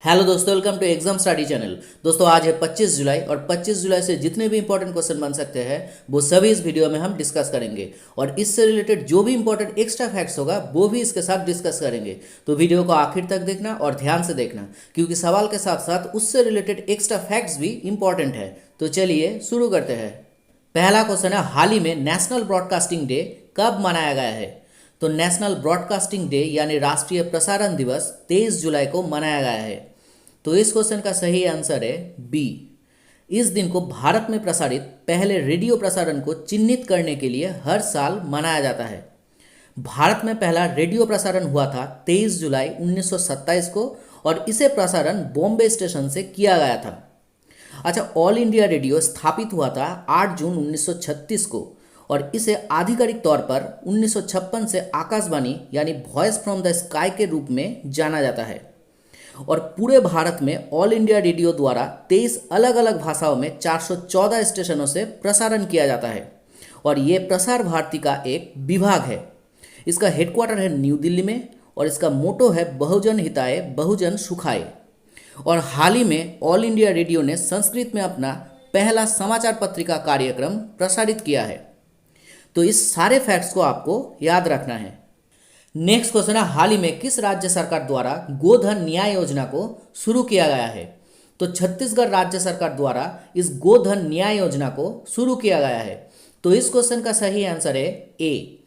Hello दोस्तों, welcome to exam study channel. दोस्तों आज है 25 जुलाई और 25 जुलाई से जितने भी इंपॉर्टेंट क्वेश्चन बन सकते हैं वो सभी इस वीडियो में हम डिस्कस करेंगे और इससे रिलेटेड जो भी इंपॉर्टेंट एक्स्ट्रा फैक्ट्स होगा वो भी इसके साथ डिस्कस करेंगे। तो वीडियो को आखिर तक देखना और ध्यान से देखना, क्योंकि सवाल के साथ साथ उससे रिलेटेड एक्स्ट्रा फैक्ट्स भी इंपॉर्टेंट है। तो चलिए शुरू करते हैं। पहला क्वेश्चन है, हाल ही में नेशनल ब्रॉडकास्टिंग डे कब मनाया गया है? तो नेशनल ब्रॉडकास्टिंग डे यानी राष्ट्रीय प्रसारण दिवस 23 जुलाई को मनाया गया है। तो इस क्वेश्चन का सही आंसर है बी। इस दिन को भारत में प्रसारित पहले रेडियो प्रसारण को चिन्हित करने के लिए हर साल मनाया जाता है। भारत में पहला रेडियो प्रसारण हुआ था 23 जुलाई 1927 को और इसे प्रसारण बॉम्बे स्टेशन से किया गया था। अच्छा, ऑल इंडिया रेडियो स्थापित हुआ था 8 जून 1936 को और इसे आधिकारिक तौर पर 1956 से आकाशवाणी यानी वॉइस फ्रॉम द स्काई के रूप में जाना जाता है। और पूरे भारत में ऑल इंडिया रेडियो द्वारा 23 अलग अलग भाषाओं में 414 स्टेशनों से प्रसारण किया जाता है और ये प्रसार भारती का एक विभाग है। इसका हेडक्वार्टर है न्यू दिल्ली में और इसका मोटो है बहुजन हिताय बहुजन सुखाय। और हाल ही में ऑल इंडिया रेडियो ने संस्कृत में अपना पहला समाचार पत्रिका कार्यक्रम प्रसारित किया है। तो इस सारे फैक्ट्स को आपको याद रखना है। नेक्स्ट क्वेश्चन है, हाल ही में किस राज्य सरकार द्वारा गोधन न्याय योजना को शुरू किया गया है? तो छत्तीसगढ़ राज्य सरकार द्वारा इस गोधन न्याय योजना को शुरू किया गया है। तो इस क्वेश्चन का सही आंसर है ए।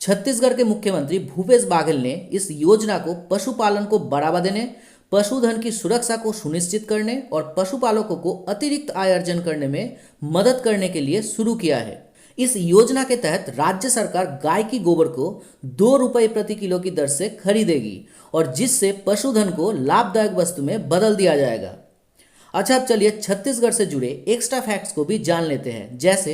छत्तीसगढ़ के मुख्यमंत्री भूपेश बाघेल ने इस योजना को पशुपालन को बढ़ावा देने, पशुधन की सुरक्षा को सुनिश्चित करने और पशुपालकों को अतिरिक्त आय अर्जन करने में मदद करने के लिए शुरू किया है। इस योजना के तहत राज्य सरकार गाय की गोबर को 2 रुपये प्रति किलो की दर से खरीदेगी और जिससे पशुधन को लाभदायक वस्तु में बदल दिया जाएगा। अच्छा, अब चलिए छत्तीसगढ़ से जुड़े एक्स्ट्रा फैक्ट्स को भी जान लेते हैं। जैसे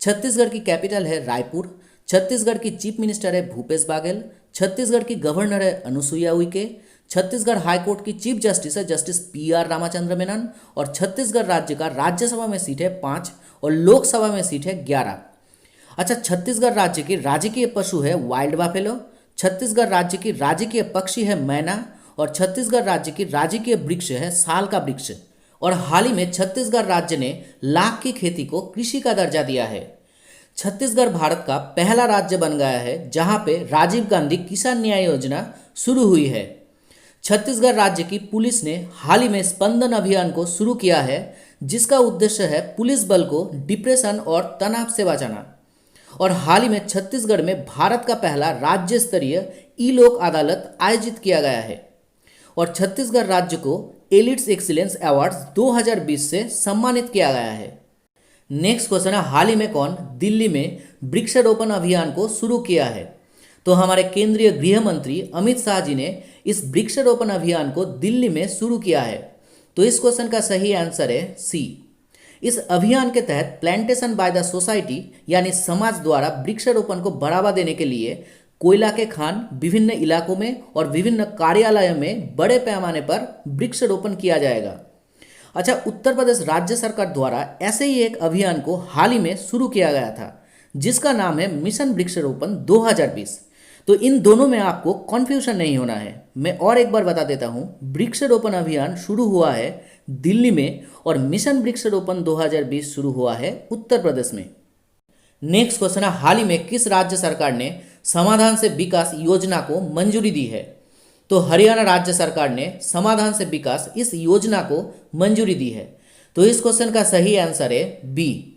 छत्तीसगढ़ की कैपिटल है रायपुर, छत्तीसगढ़ की चीफ मिनिस्टर है भूपेश बाघेल, छत्तीसगढ़ की गवर्नर है अनुसुईया उइके, छत्तीसगढ़ हाईकोर्ट की चीफ जस्टिस है जस्टिस पी.आर. रामाचंद्र मेनन और छत्तीसगढ़ राज्य का राज्यसभा में सीट है 5 और लोकसभा में सीट है 11। अच्छा, छत्तीसगढ़ राज्य की राजकीय पशु है वाइल्ड बाफेलो, छत्तीसगढ़ राज्य की राजकीय पक्षी है मैना और छत्तीसगढ़ राज्य की राजकीय वृक्ष है साल का वृक्ष। और हाल ही में छत्तीसगढ़ राज्य ने लाख की खेती को कृषि का दर्जा दिया है। छत्तीसगढ़ भारत का पहला राज्य बन गया है जहां पे राजीव गांधी किसान न्याय योजना शुरू हुई है। छत्तीसगढ़ राज्य की पुलिस ने हाल ही में स्पंदन अभियान को शुरू किया है, जिसका उद्देश्य है पुलिस बल को डिप्रेशन और तनाव से बचाना। और हाल ही में छत्तीसगढ़ में भारत का पहला राज्य स्तरीय ई लोक अदालत आयोजित किया गया है और छत्तीसगढ़ राज्य को एलिट्स एक्सीलेंस अवार्ड्स 2020 से सम्मानित किया गया है। नेक्स्ट क्वेश्चन है, हाल ही में कौन दिल्ली में वृक्षारोपण अभियान को शुरू किया है? तो हमारे केंद्रीय गृह मंत्री अमित शाह जी ने इस वृक्षारोपण अभियान को दिल्ली में शुरू किया है। तो इस क्वेश्चन का सही आंसर है सी। इस अभियान के तहत प्लांटेशन बाय द सोसाइटी यानी समाज द्वारा वृक्षारोपण को बढ़ावा देने के लिए कोयला के खान विभिन्न इलाकों में और विभिन्न कार्यालयों में बड़े पैमाने पर वृक्षारोपण किया जाएगा। अच्छा, उत्तर प्रदेश राज्य सरकार द्वारा ऐसे ही एक अभियान को हाल ही में शुरू किया गया था जिसका नाम है मिशन वृक्षारोपण 2020। तो इन दोनों में आपको कन्फ्यूजन नहीं होना है। मैं और एक बार बता देता हूँ, वृक्षारोपण अभियान शुरू हुआ है दिल्ली में और मिशन वृक्षारोपण 2020 शुरू हुआ है उत्तर प्रदेश में। नेक्स्ट क्वेश्चन है, हाल ही में किस राज्य सरकार ने समाधान से विकास योजना को मंजूरी दी है? तो हरियाणा राज्य सरकार ने समाधान से विकास इस योजना को मंजूरी दी है। तो इस क्वेश्चन का सही आंसर है बी।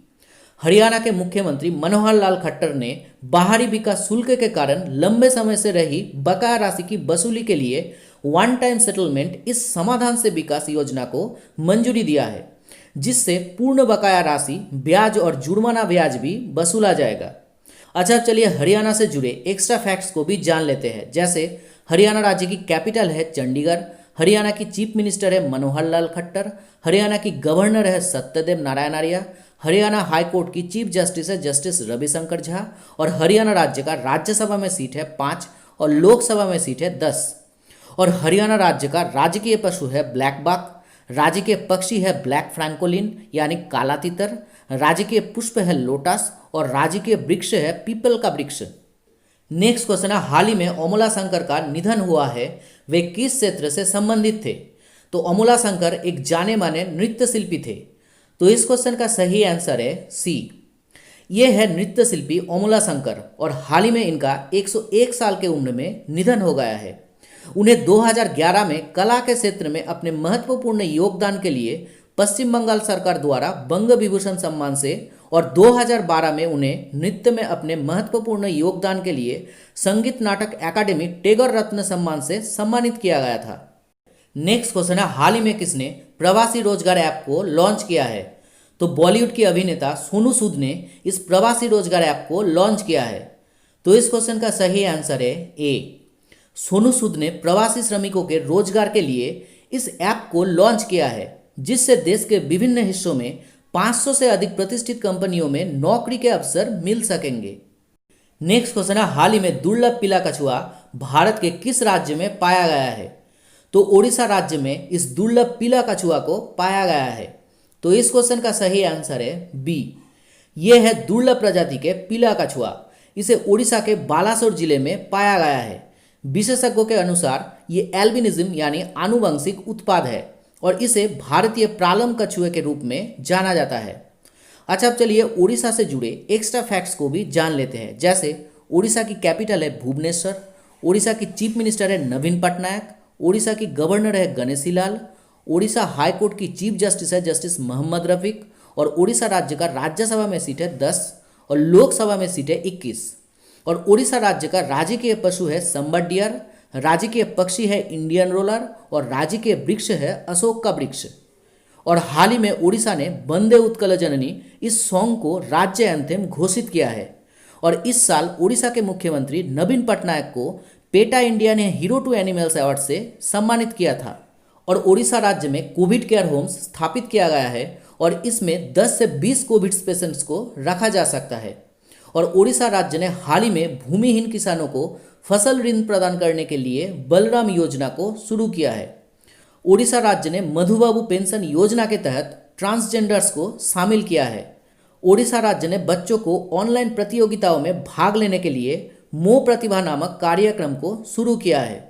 हरियाणा के मुख्यमंत्री मनोहर लाल खट्टर ने बाहरी विकास शुल्क के कारण लंबे समय से रही बकाया राशि की वसूली के लिए वन टाइम सेटलमेंट इस समाधान से विकास योजना को मंजूरी दिया है, जिससे पूर्ण बकाया राशि, ब्याज और जुर्माना ब्याज भी वसूला जाएगा। अच्छा, चलिए हरियाणा से जुड़े एक्स्ट्रा फैक्ट्स को भी जान लेते हैं। जैसे हरियाणा राज्य की कैपिटल है चंडीगढ़, हरियाणा की चीफ मिनिस्टर है मनोहर लाल खट्टर, हरियाणा की गवर्नर है सत्यदेव नारायण आर्य, हरियाणा हाईकोर्ट की चीफ जस्टिस है जस्टिस रविशंकर झा और हरियाणा राज्य का राज्यसभा में सीट है 5 और लोकसभा में सीट है 10। और हरियाणा राज्य का राजकीय पशु है ब्लैक बाक, राजकीय पक्षी है ब्लैक फ्रैंकोलिन यानी काला तितर, राजकीय पुष्प है लोटस और राजकीय वृक्ष है पीपल का वृक्ष। नेक्स्ट क्वेश्चन है, हाल ही में अमला शंकर का निधन हुआ है, वे किस क्षेत्र से संबंधित थे? तो अमूला शंकर एक जाने माने नृत्य शिल्पी थे। तो इस क्वेश्चन का सही आंसर है सी। ये है नृत्य शिल्पी अमूला शंकर और हाल ही में इनका 101 साल के उम्र में निधन हो गया है। उन्हें 2011 में कला के क्षेत्र में अपने महत्वपूर्ण योगदान के लिए पश्चिम बंगाल सरकार द्वारा बंग विभूषण सम्मान से और 2012 में उन्हें नृत्य में अपने महत्वपूर्ण योगदान के लिए संगीत नाटक अकादमी टैगोर रत्न सम्मान से सम्मानित किया गया था। नेक्स्ट क्वेश्चन है, हाल ही में किसने प्रवासी रोजगार ऐप को लॉन्च किया है? तो बॉलीवुड की अभिनेता सोनू सूद ने इस प्रवासी रोजगार ऐप को लॉन्च किया है। तो इस क्वेश्चन का सही आंसर है ए। सोनू सूद ने प्रवासी श्रमिकों के रोजगार के लिए इस ऐप को लॉन्च किया है, जिससे देश के विभिन्न हिस्सों में 500 से अधिक प्रतिष्ठित कंपनियों में नौकरी के अवसर मिल सकेंगे। नेक्स्ट क्वेश्चन है, हाल ही में दुर्लभ पीला कछुआ भारत के किस राज्य में पाया गया है? तो ओडिशा राज्य में इस दुर्लभ पीला कछुआ को पाया गया है। तो इस क्वेश्चन का सही आंसर है बी। यह है दुर्लभ प्रजाति के पीला कछुआ। इसे ओडिशा के बालासोर जिले में पाया गया है। विशेषज्ञों के अनुसार ये एल्बिनिज्म यानी आनुवंशिक उत्पाद है और इसे भारतीय प्रालम कछुए के रूप में जाना जाता है। अच्छा, अब चलिए उड़ीसा से जुड़े एक्स्ट्रा फैक्ट्स को भी जान लेते हैं। जैसे उड़ीसा की कैपिटल है भुवनेश्वर, उड़ीसा की चीफ मिनिस्टर है नवीन पटनायक, उड़ीसा की गवर्नर है गणेशी लाल, उड़ीसा हाई कोर्ट की चीफ जस्टिस है जस्टिस मोहम्मद रफीक और उड़ीसा राज्य का राज्यसभा में सीट है 10 और लोकसभा में सीट है 21 और उड़ीसा राज्य का राजकीय पशु है संबर डियर, राजकीय पक्षी है इंडियन रोलर और राजकीय वृक्ष है अशोक का वृक्ष। और हाल ही में उड़ीसा ने वंदे उत्कल जननी इस सॉन्ग को राज्य एंथेम घोषित किया है और इस साल उड़ीसा के मुख्यमंत्री नवीन पटनायक को पेटा इंडिया ने हीरो टू एनिमल्स अवार्ड से सम्मानित किया था। और उड़ीसा राज्य में कोविड केयर होम्स स्थापित किया गया है और इसमें 10 से 20 कोविड पेशेंट्स को रखा जा सकता है। और उड़ीसा राज्य ने हाल ही में भूमिहीन किसानों को फसल ऋण प्रदान करने के लिए बलराम योजना को शुरू किया है। उड़ीसा राज्य ने मधुबाबू पेंशन योजना के तहत ट्रांसजेंडर्स को शामिल किया है। उड़ीसा राज्य ने बच्चों को ऑनलाइन प्रतियोगिताओं में भाग लेने के लिए मो प्रतिभा नामक कार्यक्रम को शुरू किया है।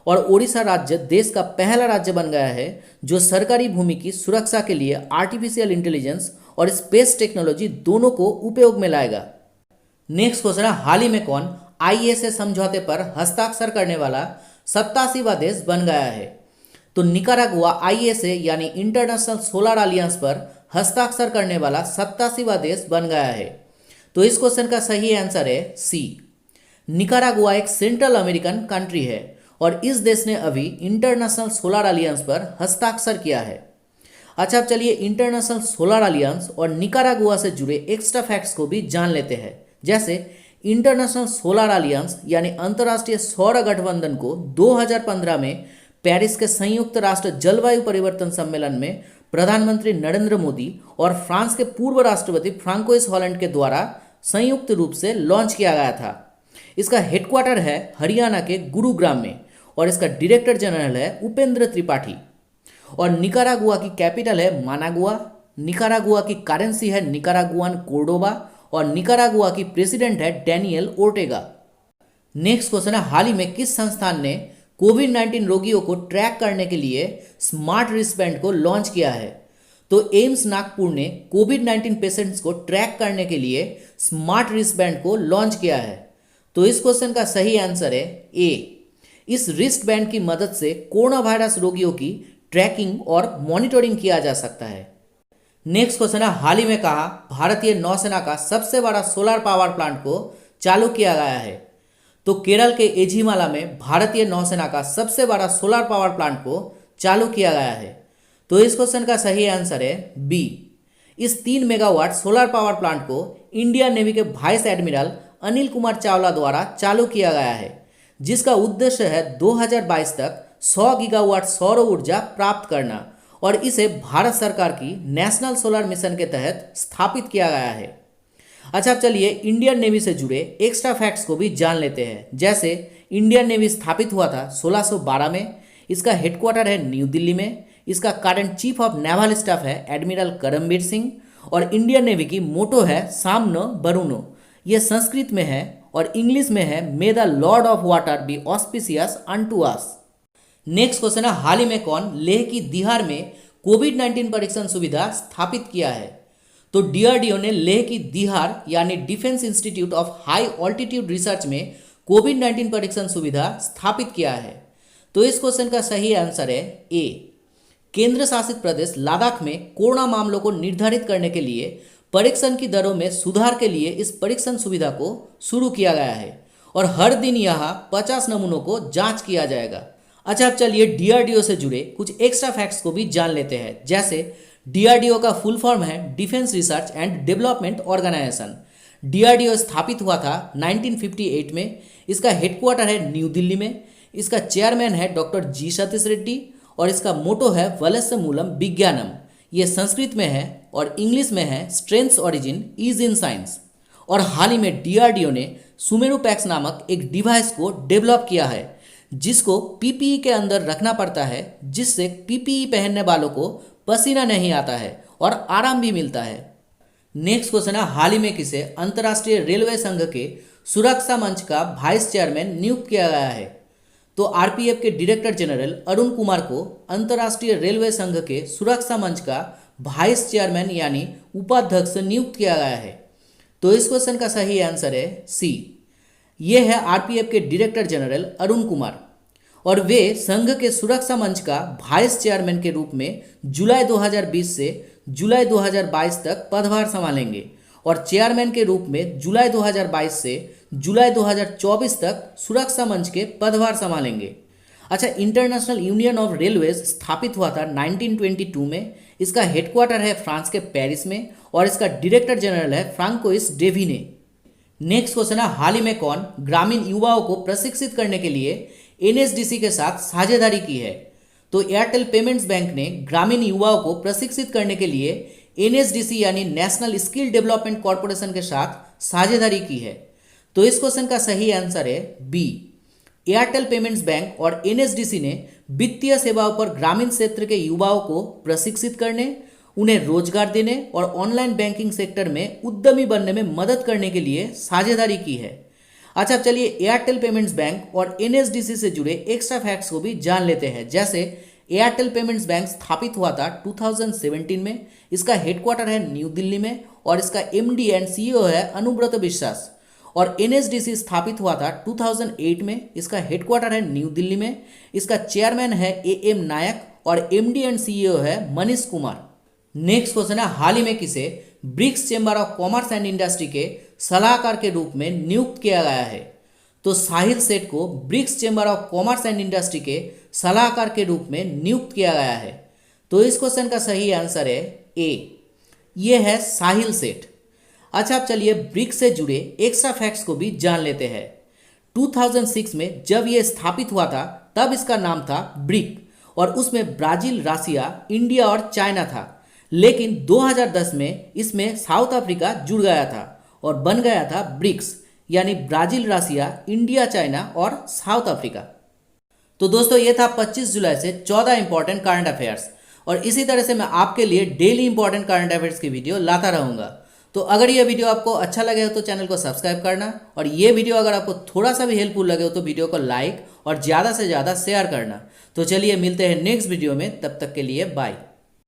और उड़ीसा राज्य देश का पहला राज्य बन गया है जो सरकारी भूमि की सुरक्षा के लिए आर्टिफिशियल इंटेलिजेंस और स्पेस टेक्नोलॉजी दोनों को उपयोग में लाएगा। नेक्स्ट क्वेश्चन है, हाल ही में कौन ISA समझौते पर हस्ताक्षर करने वाला 87वां देश बन गया है? तो निकारागुआ ISA यानी इंटरनेशनल सोलर अलायंस पर हस्ताक्षर करने वाला 87वां देश बन गया है। तो इस क्वेश्चन का सही आंसर है सी। निकारागुआ एक सेंट्रल अमेरिकन कंट्री है और इस देश ने अभी इंटरनेशनल सोलर अलायंस पर हस्ताक्षर किया है। अच्छा, अब चलिए इंटरनेशनल सोलर अलायंस और निकारागुआ से जुड़े एक्स्ट्रा फैक्ट्स को भी जान लेते हैं। जैसे इंटरनेशनल सोलर अलायंस यानी अंतर्राष्ट्रीय सौर गठबंधन को 2015 में पेरिस के संयुक्त राष्ट्र जलवायु परिवर्तन सम्मेलन में प्रधानमंत्री नरेंद्र मोदी और फ्रांस के पूर्व राष्ट्रपति फ्रांकोइस हॉलैंड के द्वारा संयुक्त रूप से लॉन्च किया गया था। इसका हेडक्वार्टर है हरियाणा के गुरुग्राम में और इसका डायरेक्टर जनरल है उपेंद्र त्रिपाठी। और निकारागुआ की कैपिटल है मानागुआ, निकारागुआ की करेंसी है निकारागुआन कोर्डोबा और निकारागुआ की प्रेसिडेंट है डैनियल ओर्टेगा। नेक्स्ट क्वेश्चन है, हाल ही में किस संस्थान ने कोविड-19 रोगियों को ट्रैक करने के लिए स्मार्ट रिस्टबैंड को लॉन्च किया है? तो एम्स नागपुर ने कोविड-19 पेशेंट्स को ट्रैक करने के लिए स्मार्ट रिस्टबैंड को लॉन्च किया है। तो इस क्वेश्चन का सही आंसर है ए। इस रिस्टबैंड की मदद से कोरोना वायरस रोगियों की ट्रैकिंग और मॉनिटरिंग किया जा सकता है। नेक्स्ट क्वेश्चन है, हाल ही में कहा भारतीय नौसेना का सबसे बड़ा सोलर पावर प्लांट को चालू किया गया है? तो केरल के एझिमाला में भारतीय नौसेना का सबसे बड़ा सोलर पावर प्लांट को चालू किया गया है। तो इस क्वेश्चन का सही आंसर है बी। इस 3 मेगावाट सोलर पावर प्लांट को इंडियन नेवी के वाइस एडमिरल अनिल कुमार चावला द्वारा चालू किया गया है, जिसका उद्देश्य है 2022 तक 100 गीगावाट सौर ऊर्जा प्राप्त करना और इसे भारत सरकार की नेशनल सोलर मिशन के तहत स्थापित किया गया है। अच्छा, अब चलिए इंडियन नेवी से जुड़े एक्स्ट्रा फैक्ट्स को भी जान लेते हैं। जैसे इंडियन नेवी स्थापित हुआ था 1612 में, इसका हेडक्वार्टर है न्यू दिल्ली में, इसका current chief of naval staff है एडमिरल करमबीर सिंह और इंडियन नेवी की मोटो है सामनो बरूनो। यह संस्कृत में है और इंग्लिश में है मे the Lord of water B auspicious unto us. Next question है, हाल ही में कौन लेह की दिहार में कोविड-19 परीक्षण सुविधा स्थापित किया है? तो डीआरडीओ ने लेह की दिहार यानी defence institute of high altitude research में कोविड-19 परीक्षण सुविधा स्थापित किया है। तो इस क्वेश्चन का सही आंसर है ए। केंद्र शासित प्रदेश लद्दाख में कोरोना मामलों को निर्धारित करने के लिए परीक्षण की दरों में सुधार के लिए इस परीक्षण सुविधा को शुरू किया गया है और हर दिन यहाँ 50 नमूनों को जांच किया जाएगा। अच्छा, अब चलिए डीआरडीओ से जुड़े कुछ एक्स्ट्रा फैक्ट्स को भी जान लेते हैं। जैसे डीआरडीओ का फुल फॉर्म है defence research and development organisation. DRDO स्थापित हुआ था 1958 में। इसका हेडक्वार्टर है न्यू दिल्ली में। इसका चेयरमैन है डॉक्टर जी सतीश रेड्डी और इसका मोटो है वलस्य मूलम विज्ञानम। ये संस्कृत में है और इंग्लिश में है strengths origin is in science. और हाल ही में डीआरडीओ ने सुमेरुपैक्स नामक एक डिवाइस को डेवलप किया है जिसको पीपीई के अंदर रखना पड़ता है, जिससे पीपीई पहनने वालों को पसीना नहीं आता है और आराम भी मिलता है। नेक्स्ट क्वेश्चन है, हाल ही में किसे अंतर्राष्ट्रीय रेलवे संघ के सुरक्षा मंच का वाइस चेयरमैन नियुक्त किया गया है? तो आरपीएफ के डायरेक्टर जनरल अरुण कुमार को अंतर्राष्ट्रीय रेलवे संघ के सुरक्षा मंच का वाइस चेयरमैन यानी उपाध्यक्ष नियुक्त किया गया है। तो इस क्वेश्चन का सही आंसर है सी। ये है आरपीएफ के डायरेक्टर जनरल अरुण कुमार और वे संघ के सुरक्षा मंच का वाइस चेयरमैन के रूप में जुलाई 2020 से जुलाई 2022 तक पदभार संभालेंगे और चेयरमैन के रूप में जुलाई 2022 से जुलाई 2024 तक सुरक्षा मंच के पदभार संभालेंगे। अच्छा, इंटरनेशनल यूनियन ऑफ रेलवेज स्थापित हुआ था 1922 में। इसका हेडक्वार्टर है फ्रांस के पेरिस में और इसका डायरेक्टर जनरल है फ्रांकोइस डेविने। नेक्स्ट क्वेश्चन है, हाल ही में कौन ग्रामीण युवाओं को प्रशिक्षित करने के लिए एनएसडीसी के साथ साझेदारी की है? तो एयरटेल पेमेंट्स बैंक ने ग्रामीण युवाओं को प्रशिक्षित करने के लिए एनएसडीसी यानी नेशनल स्किल डेवलपमेंट कॉरपोरेशन के साथ साझेदारी की है। तो इस क्वेश्चन का सही आंसर है बी। एयरटेल पेमेंट्स बैंक और एनएसडीसी ने वित्तीय सेवाओं पर ग्रामीण क्षेत्र के युवाओं को प्रशिक्षित करने, उन्हें रोजगार देने और ऑनलाइन बैंकिंग सेक्टर में उद्यमी बनने में मदद करने के लिए साझेदारी की है। अच्छा, अब चलिए एयरटेल पेमेंट्स बैंक और एनएसडीसी से जुड़े एक्स्ट्रा फैक्ट्स को भी जान लेते हैं। जैसे एयरटेल पेमेंट्स बैंक स्थापित हुआ था 2017 में। इसका हेडक्वार्टर है न्यू दिल्ली में और इसका एमडी एंड सीईओ है अनुब्रत विश्वास। और एनएसडीसी स्थापित हुआ था 2008 में। इसका हेडक्वार्टर है न्यू दिल्ली में। इसका चेयरमैन है एएम नायक और एमडी एंड सीईओ है मनीष कुमार। नेक्स्ट क्वेश्चन है, हाल ही में किसे BRICS chamber of commerce and industry के सलाहकार के रूप में नियुक्त किया गया है? तो साहिल सेठ को BRICS chamber of commerce and industry के सलाहकार के रूप में नियुक्त किया गया है। तो इस क्वेश्चन का सही आंसर है ए। ये है साहिल सेठ। अच्छा, अब चलिए ब्रिक्स से जुड़े एक्स्ट्रा फैक्ट्स को भी जान लेते हैं। 2006 में जब यह स्थापित हुआ था तब इसका नाम था ब्रिक और उसमें ब्राजील, रसिया, इंडिया और चाइना था। लेकिन 2010 में इसमें साउथ अफ्रीका जुड़ गया था और बन गया था ब्रिक्स यानी ब्राजील, रसिया, इंडिया, चाइना और साउथ अफ्रीका। तो दोस्तों, ये था 25 जुलाई से 14 इंपॉर्टेंट करंट अफेयर्स और इसी तरह से मैं आपके लिए डेली इंपॉर्टेंट करंट अफेयर्स की वीडियो लाता रहूँगा। तो अगर ये वीडियो आपको अच्छा लगे हो तो चैनल को सब्सक्राइब करना और ये वीडियो अगर आपको थोड़ा सा भी हेल्पफुल लगे हो तो वीडियो को लाइक और ज़्यादा से ज़्यादा शेयर करना। तो चलिए मिलते हैं नेक्स्ट वीडियो में, तब तक के लिए बाय।